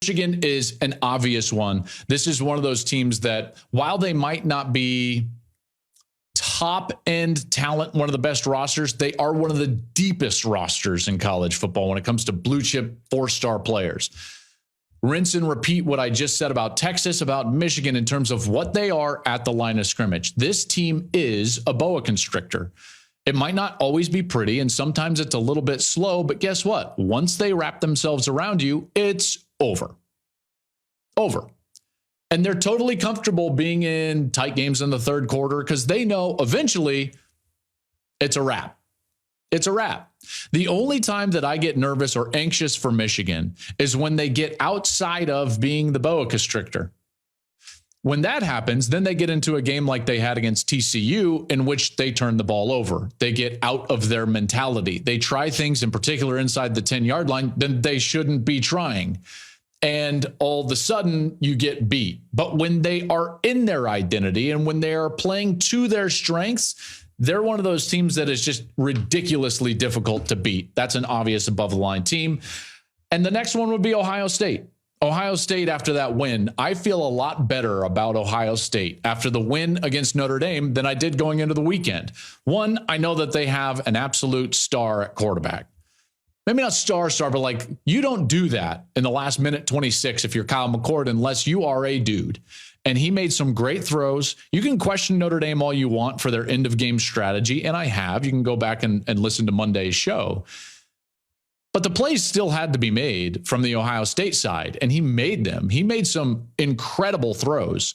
Michigan is an obvious one. This is one of those teams that, while they might not be top end talent, one of the best rosters, they are one of the deepest rosters in college football when it comes to blue chip 4-star players. Rinse and repeat what I just said about Texas, about Michigan in terms of what they are at the line of scrimmage. This team is a boa constrictor. It might not always be pretty, and sometimes it's a little bit slow, but guess what? Once they wrap themselves around you, it's over. Over. And they're totally comfortable being in tight games in the third quarter because they know eventually it's a wrap. It's a wrap. The only time that I get nervous or anxious for Michigan is when they get outside of being the boa constrictor. When that happens, then they get into a game like they had against TCU in which they turn the ball over. They get out of their mentality. They try things in particular inside the 10-yard line that they shouldn't be trying. And all of a sudden you get beat. But when they are in their identity and when they are playing to their strengths, they're one of those teams that is just ridiculously difficult to beat. That's an obvious above the line team. And the next one would be Ohio State. Ohio State, after that win, I feel a lot better about Ohio State after the win against Notre Dame than I did going into the weekend. One, I know that they have an absolute star at quarterback. Maybe not star, but like, you don't do that in the last minute 26 if you're Kyle McCord unless you are a dude. And he made some great throws. You can question Notre Dame all you want for their end-of-game strategy, and I have. You can go back and listen to Monday's show. But the plays still had to be made from the Ohio State side, and he made them. He made some incredible throws.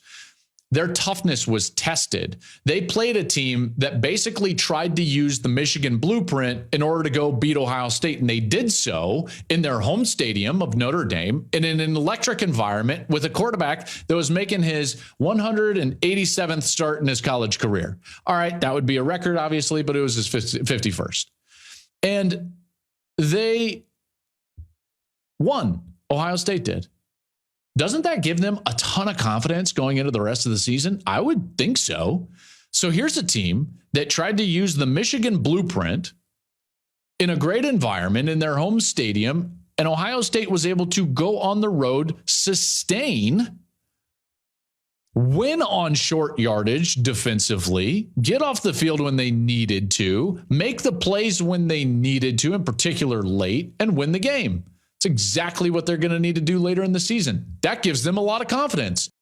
Their toughness was tested. They played a team that basically tried to use the Michigan blueprint in order to go beat Ohio State, and they did so in their home stadium of Notre Dame in an electric environment with a quarterback that was making his 187th start in his college career. All right, that would be a record, obviously, but it was his 51st. And they won. Ohio State did. Doesn't that give them a ton of confidence going into the rest of the season? I would think so. So here's a team that tried to use the Michigan blueprint in a great environment in their home stadium, and Ohio State was able to go on the road, sustain, win on short yardage defensively, get off the field when they needed to, make the plays when they needed to, in particular late, and win the game. It's exactly what they're going to need to do later in the season. That gives them a lot of confidence.